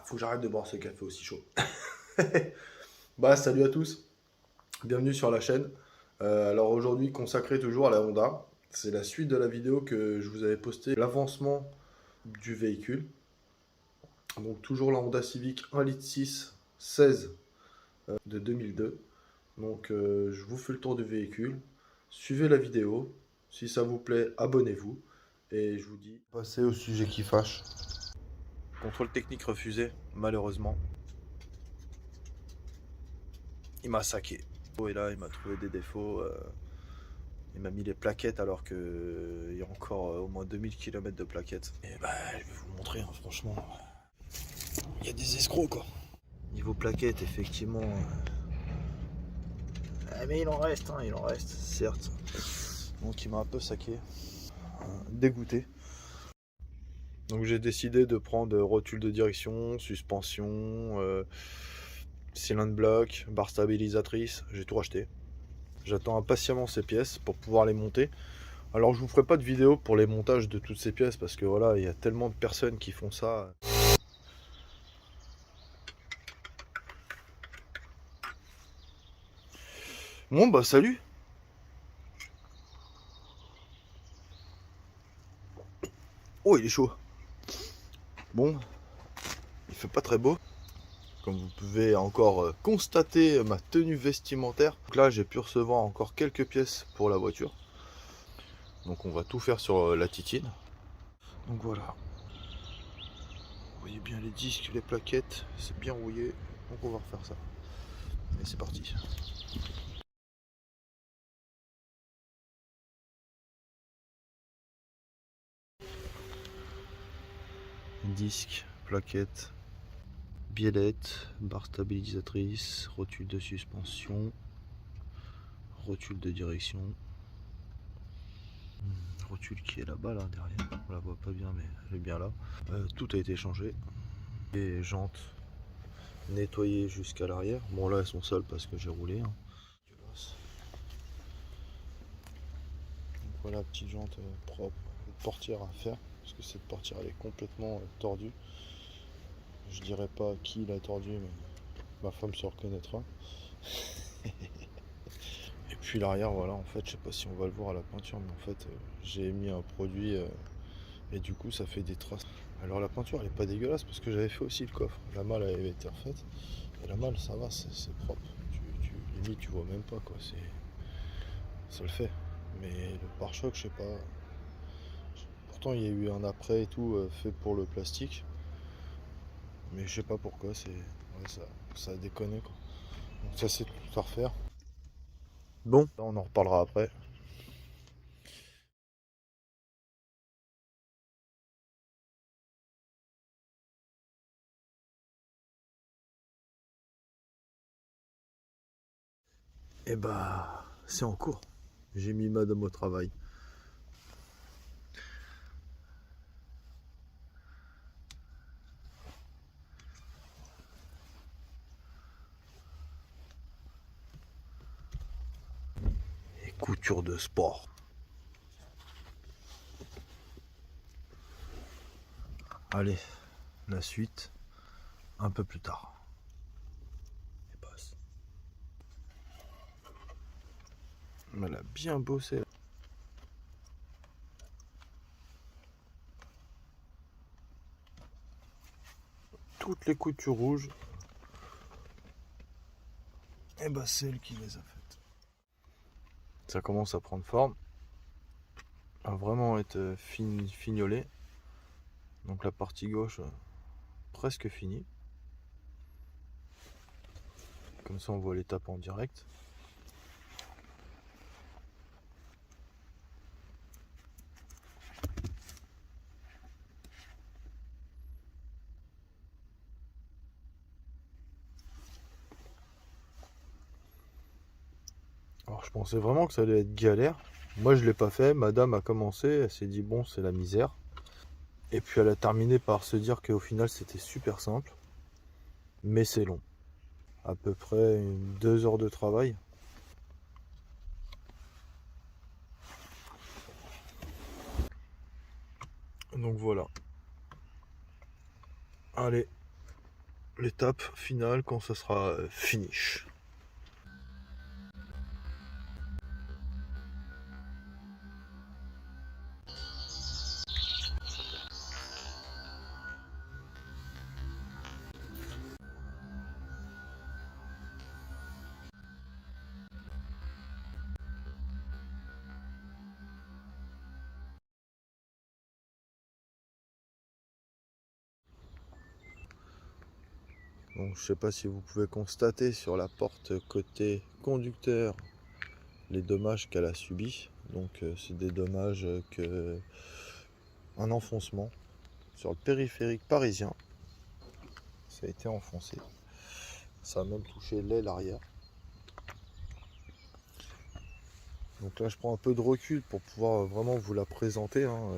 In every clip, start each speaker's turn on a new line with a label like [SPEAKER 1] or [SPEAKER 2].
[SPEAKER 1] faut que j'arrête de boire ce café aussi chaud. Bah, salut à tous, bienvenue sur la chaîne. Alors aujourd'hui, consacré toujours à la Honda. C'est la suite de la vidéo que je vous avais postée, l'avancement du véhicule. Donc toujours la Honda Civic 1,6 litre 16 de 2002. Donc je vous fais le tour du véhicule. Suivez la vidéo. Si ça vous plaît, abonnez-vous. Et je vous dis, passez au sujet qui fâche. Contrôle technique refusé, malheureusement. Il m'a saqué. Et là, il m'a trouvé des défauts. Il m'a mis les plaquettes alors qu'il y a encore au moins 2000 km de plaquettes. Et bah, je vais vous le montrer, hein, franchement. Il y a des escrocs, quoi. Niveau plaquettes, effectivement. Mais il en reste, hein, il en reste, certes. Donc il m'a un peu saqué. Dégoûté. Donc j'ai décidé de prendre rotule de direction, suspension, cylindre bloc, barre stabilisatrice. J'ai tout racheté. J'attends impatiemment ces pièces pour pouvoir les monter. Alors je vous ferai pas de vidéo pour les montages de toutes ces pièces parce que voilà, il y a tellement de personnes qui font ça. Bon bah salut. Oh il est chaud. Bon, il fait pas très beau. Comme vous pouvez encore constater ma tenue vestimentaire. Donc là j'ai pu recevoir encore quelques pièces pour la voiture. Donc on va tout faire sur la titine. Donc voilà. Vous voyez bien les disques, les plaquettes, c'est bien rouillé. Donc on va refaire ça. Et c'est parti. Disques, plaquettes, biellette, barre stabilisatrice, rotule de suspension, rotule de direction, rotule qui est là-bas là derrière, on la voit pas bien mais elle est bien là. Tout a été changé, les jantes nettoyées jusqu'à l'arrière, bon là elles sont sales parce que j'ai roulé, hein. Donc voilà, petite jante propre, portière à faire parce que cette portière elle est complètement tordue. Je dirais pas qui l'a tordue mais ma femme se reconnaîtra. Et puis l'arrière, voilà, en fait, je sais pas si on va le voir à la peinture, mais en fait, j'ai mis un produit et du coup, ça fait des traces. Alors la peinture, elle est pas dégueulasse parce que j'avais fait aussi le coffre. La malle elle avait été refaite et la malle, ça va, c'est propre. Limite, tu vois même pas quoi. Ça le fait. Mais le pare-choc, je sais pas. Pourtant, il y a eu un après et tout fait pour le plastique, mais je sais pas pourquoi. Ouais, ça a déconné quoi. Donc ça, c'est tout à refaire. Bon, là, on en reparlera après. Et bah, c'est en cours. J'ai mis madame au travail. Et couture de sport. Allez, la suite, un peu plus tard. Et bosse. Elle a bien bossé. Toutes les coutures rouges, et bah c'est elle qui les a faites. Ça commence à prendre forme, à vraiment être fignolé. Donc la partie gauche presque finie. Comme ça on voit l'étape en direct. Alors je pensais vraiment que ça allait être galère. Moi je l'ai pas fait, madame a commencé, elle s'est dit bon c'est la misère. Et puis elle a terminé par se dire qu'au final c'était super simple. Mais c'est long. À peu près 2 heures de travail. Donc voilà. Allez, l'étape finale quand ça sera finish. Donc je sais pas si vous pouvez constater sur la porte côté conducteur les dommages qu'elle a subis. Donc c'est des dommages que un enfoncement sur le périphérique parisien. Ça a été enfoncé. Ça a même touché l'aile arrière. Donc là je prends un peu de recul pour pouvoir vraiment vous la présenter, hein.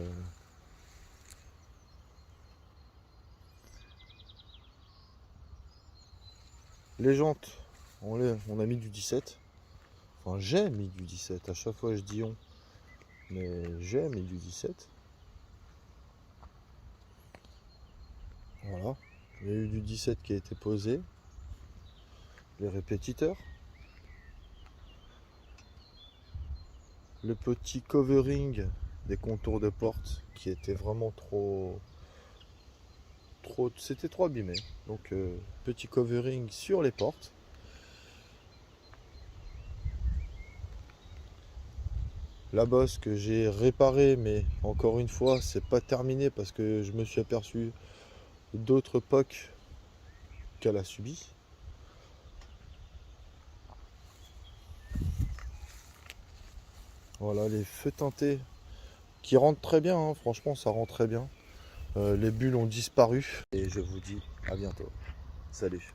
[SPEAKER 1] Les jantes, on a mis du 17. Enfin j'ai mis du 17. À chaque fois je dis on. Mais j'ai mis du 17. Voilà. Il y a eu du 17 qui a été posé. Les répétiteurs. Le petit covering des contours de porte qui était vraiment trop c'était trop abîmé. Donc petit covering sur les portes. La bosse que j'ai réparée, mais encore une fois c'est pas terminé parce que je me suis aperçu d'autres POC qu'elle a subi. Voilà les feux teintés qui rentrent très bien, hein. Franchement ça rentre très bien. Les bulles ont disparu et je vous dis à bientôt. Salut.